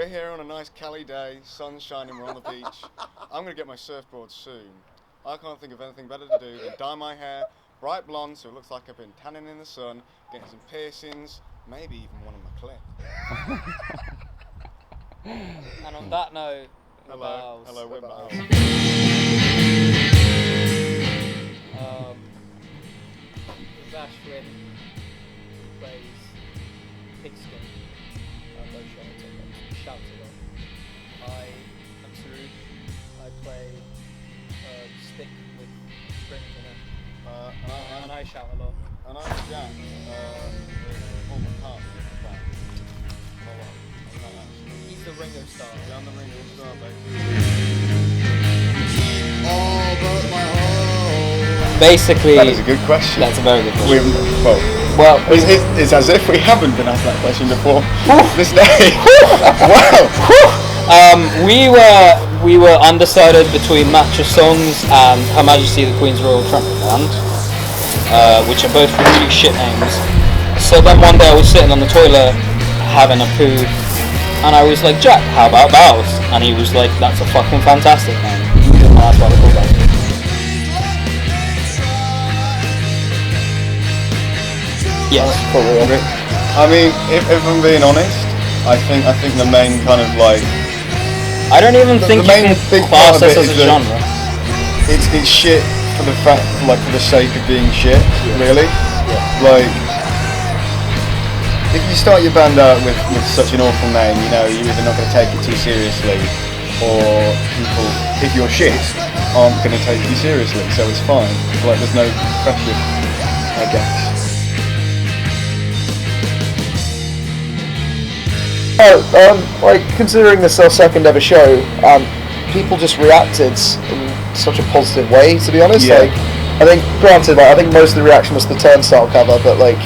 we're here on a nice Cali day, sun's shining, we're on the beach. I'm going to get my surfboard soon. I can't think of anything better to do than dye my hair bright blonde so it looks like I've been tanning in the sun, getting some piercings, maybe even one on my clit. And on that note, hello, we're Bowels. Ashwin plays Pigskin. Shouts a lot. I am Saruj. I play stick with strings in it. And I shout a lot. And I'm Jack, former partner of the band. He's the Ringo Star. Yeah, I'm the Ringo Star, basically. That is a good question. That's a very good question. Well, it's as if we haven't been asked that question before this day. Wow. We were undecided between Match of Songs and Her Majesty the Queen's Royal Trumpet Band, which are both really shit names. So then one day I was sitting on the toilet having a poo, and I was like, Jack, how about Bowels? And he was like, that's a fucking fantastic name. And that's why we called that. Yes. I mean, if I'm being honest, I think the main kind of like... I don't even think the main you can big part class of this it as is a genre. It's shit for the fact, like for the sake of being shit, really. Yeah. Like, if you start your band out with such an awful name, you know, you're either not going to take it too seriously, or people, if you're shit, aren't going to take you seriously, so it's fine. Like, there's no pressure, I guess. Like considering this our second ever show, people just reacted in such a positive way. To be honest, Yeah. like I think, granted, like I think most of the reaction was the Turnstile cover, but like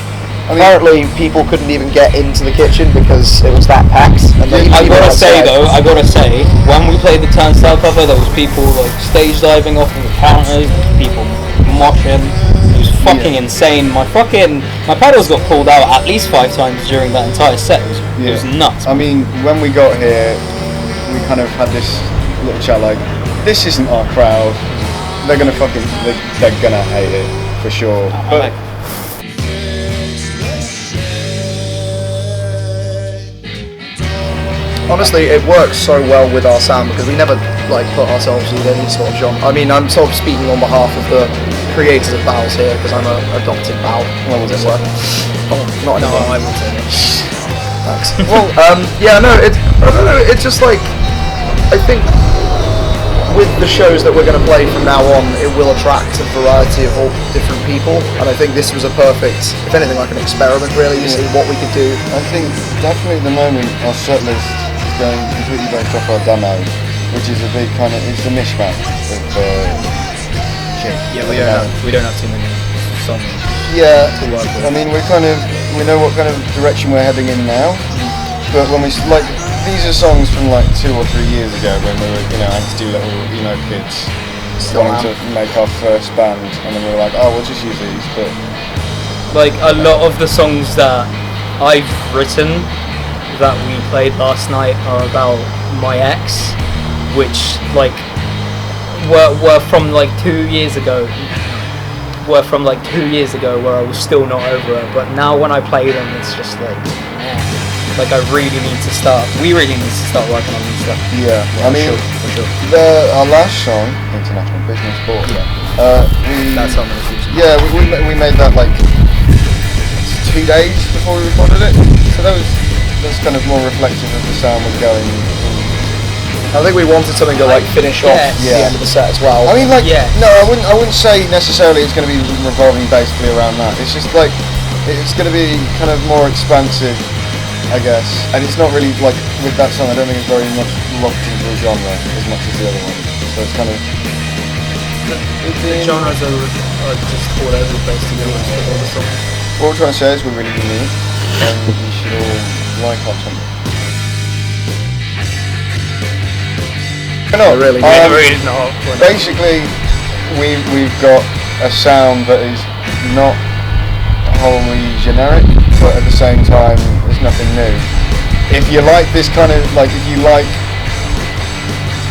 apparently people couldn't even get into the kitchen because it was that packed. And I gotta say, when we played the Turnstile cover, there was people like stage diving off of the counters, people moshing. It was fucking insane. My pedals got pulled out at least 5 times during that entire set. It was nuts. I mean, when we got here, we kind of had this little chat like, this isn't our crowd. They're gonna hate it for sure. But honestly, it works so well with our sound because we never like put ourselves in any sort of genre. I mean, I'm sort of speaking on behalf of the creators of Bowels here because I'm an adopted Bowl. Well, as it were. Oh, not anymore. I will say it. Thanks. Well, yeah, no, I don't know. It's just like I think with the shows that we're going to play from now on, it will attract a variety of all different people, and I think this was a perfect, if anything, like an experiment really to see what we could do. I think definitely at the moment our set list is going completely based off our demo, which is a big kind of, it's a mishmash of shit. Yeah, we don't have too many songs. Yeah, to work with. I mean we know what kind of direction we're heading in now, but when we like these are songs from like 2 or 3 years ago when we were, you know, angsty little emo kids wanting to make our first band, and then we were like, oh, we'll just use these. But like a lot of the songs that I've written that we played last night are about my ex, which like were from like 2 years ago. Were from like 2 years ago where I was still not over her, but now when I play them, it's just like, man, like I really need to start. We really need to start working on this stuff. yeah, I mean, for sure. our last song, International Business Sport. That's on the future. Yeah, we made that like 2 days before we recorded it, so that's kind of more reflective of the sound we're going. I think we wanted something to like finish off the end of the set as well. I mean, like, no, I wouldn't say necessarily it's going to be revolving basically around that. It's just like it's going to be kind of more expansive, I guess. And it's not really like with that song. I don't think it's very much locked into a genre as much as the other one. So it's kind of the genres are just all over the place to be honest with all the songs. What we're trying to say is we're really unique, and you should all like our song. No, really. Basically, we've got a sound that is not wholly generic, but at the same time, there's nothing new. if you like this kind of like, if you like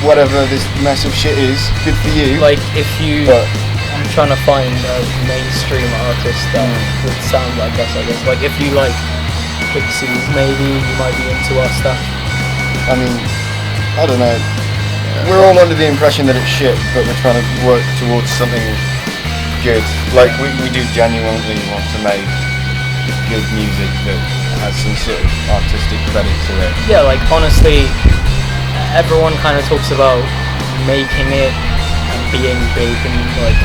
whatever this massive shit is, good for you. Like if you, But I'm trying to find a mainstream artist that would sound like us, I guess. Like if you like Pixies, maybe you might be into our stuff. I mean, I don't know. We're all under the impression that it's shit, but we're trying to work towards something good. Like we do genuinely want to make good music that has some sort of artistic credit to it. Yeah, like honestly, everyone kind of talks about making it and being big and like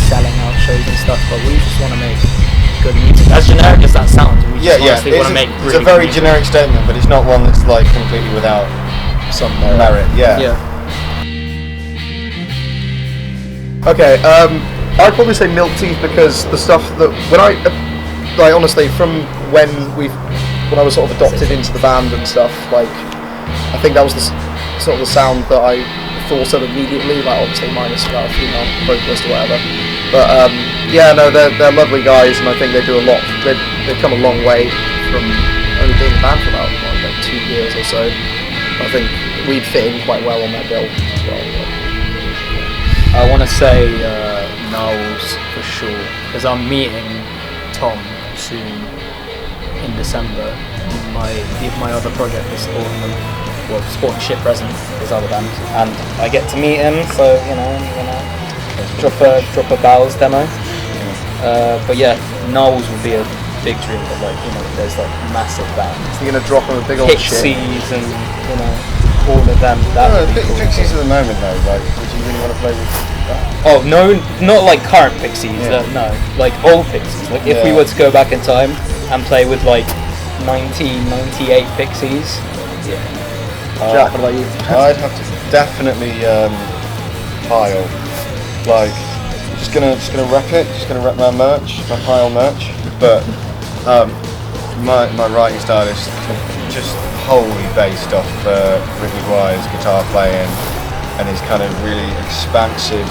selling out shows and stuff, but we just want to make good music. As generic as that sounds, we just honestly want to make it's really a very good music. generic statement, but it's not one that's like completely without Some merit. Yeah. Okay, I'd probably say Milk Teeth because the stuff that when I like honestly from when I was sort of adopted into the band and stuff, like I think that was the sort of the sound that I thought of immediately, like obviously minus about a female vocalist or whatever. But yeah, no, they're lovely guys, and I think they do a lot. They've come a long way from only being a band for about like 2 years or so. I think we'd fit in quite well on that bill as well. I want to say Bowels for sure, because I'm meeting Tom soon in December. My other project is Sporting Ship Present, his other band, and I get to meet him. So you know, drop a Bowels demo. But yeah, Knowles would be a big dream. But like there's like massive bands. You're gonna drop them a big old shit. Pixies and all of them. That would be cool. Pixies at the moment though, like, would you really want to play with that? Oh no, not like current Pixies. Yeah. No, like old Pixies. Like if we were to go back in time and play with like 1998 Pixies. Yeah. Jack, what about you? I'd have to definitely Pile. Like, just gonna rep it. Just gonna rep my merch, my Pile merch. But my writing style is just wholly based off Rick Maguire's guitar playing and his kind of really expansive.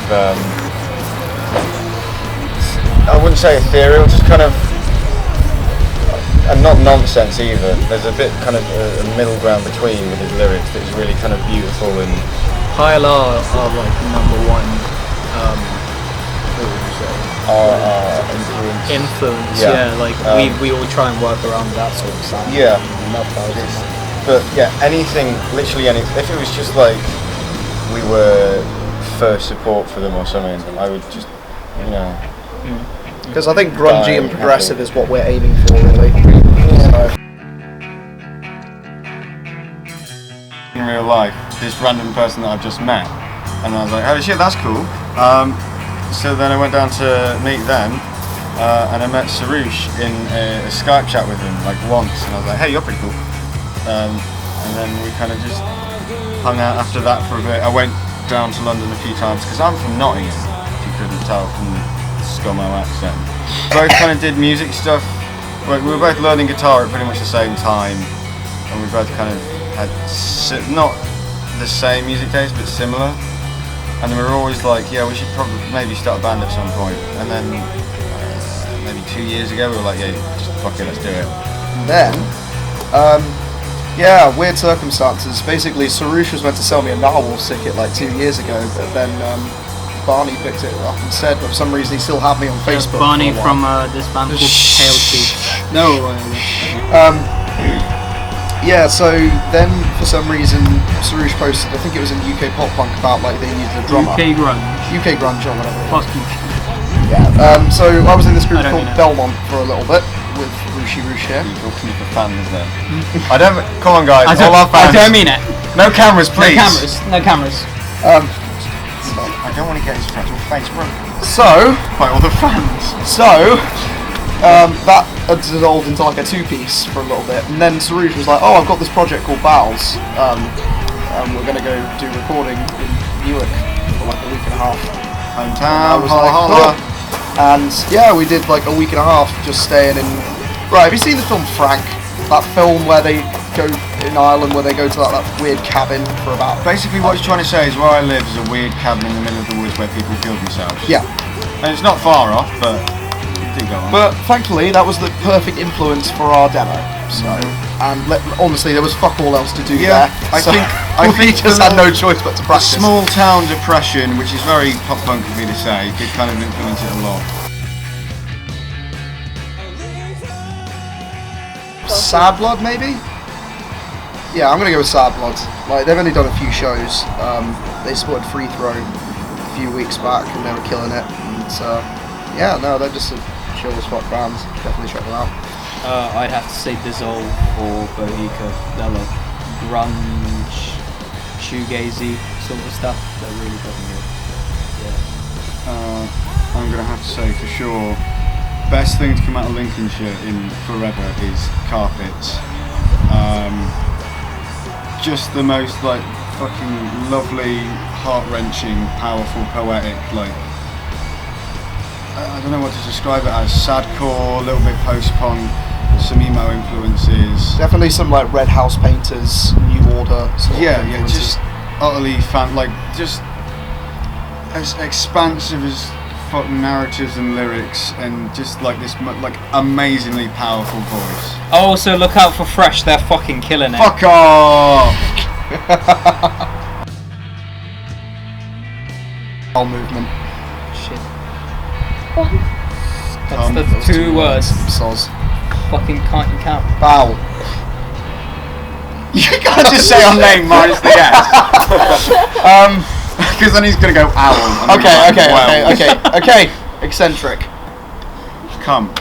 I wouldn't say ethereal, just kind of. And not nonsense either. There's a bit kind of a middle ground between with his lyrics that's really kind of beautiful and. Pile are like number one. What would you say? Influence. Yeah, like we all try and work around that sort of sound. Yeah. We love those. But yeah, anything, literally anything. If it was just like we were first support for them or something, I would just, Because I think grungy and progressive is what we're aiming for, really. So. In real life, this random person that I've just met, and I was like, holy shit, that's cool. So then I went down to meet them, and I met Sarush in a Skype chat with him like once, and I was like, hey, you're pretty cool. And then we kind of just hung out after that for a bit. I went down to London a few times because I'm from Nottingham, if you couldn't tell from the Scummo accent. Both kind of did music stuff. We were both learning guitar at pretty much the same time, and we both kind of had not the same music taste but similar. And we were always like, yeah, we should probably maybe start a band at some point. And then maybe 2 years ago, we were like, yeah, just fuck it, let's do it. Then, weird circumstances. Basically, Sarush was meant to sell me a Narwhals ticket like 2 years ago, but then Barney picked it up instead. But for some reason, he still had me on Facebook. Barney from this band called KLT. No. So then for some reason, Sarush posted, I think it was in UK Pop Punk, about like they needed a drummer. UK grunge or whatever. Fuck you. Yeah. So I was in this group I don't called mean it. Belmont for a little bit with Rushi here. People keep the fans there. I don't. Come on, guys. All our fans. I don't mean it. No cameras, please. No cameras. I don't want to get his frontal face broken. So By all the fans. That had dissolved into like a two-piece for a little bit, and then Sarush was like, "Oh, I've got this project called Bowels, and we're gonna go do recording in Newark for like a week and a half." Hometown, like, holla. And yeah, we did like a week and a half just staying in. Right, have you seen the film Frank? That film where they go in Ireland, where they go to that weird cabin for about. Basically, what he's trying to say is where I live is a weird cabin in the middle of the woods where people kill themselves. Yeah. And it's not far off, but. But thankfully, that was the perfect influence for our demo. So, and honestly, there was fuck all else to do Yeah, there. I so think we just had no choice but to The practice. small town depression, which is very pop punk of me to say, did kind of influence it a lot. Sad Blood, maybe? Yeah, I'm gonna go with Sad Blood. Like, they've only done a few shows. They supported Free Throw a few weeks back, and they were killing it. And yeah, no, they're just a chill as fuck band. Definitely check them out. I'd have to say Dissolve or Bohica. They're like grunge, shoegazy sort of stuff. They're really fucking good. Yeah. I'm going to have to say for sure, best thing to come out of Lincolnshire in forever is Carpets. Just the most like fucking lovely, heart-wrenching, powerful, poetic, like, I don't know what to describe it as, sadcore, a little bit post-punk, some emo influences. Definitely some like Red House Painters, New Order. Sort of Yeah, influences. just utterly just as expansive as fucking narratives and lyrics, and just like this like amazingly powerful voice. Also, look out for Fresh. They're fucking killing it. Fuck off! Bowel movement. Shit. Come. That's 2 words. Soz. Fucking can't. Bowel. You can't just say our name minus the S. Because then he's gonna go owl. and we're like, well. Okay. Eccentric. Come.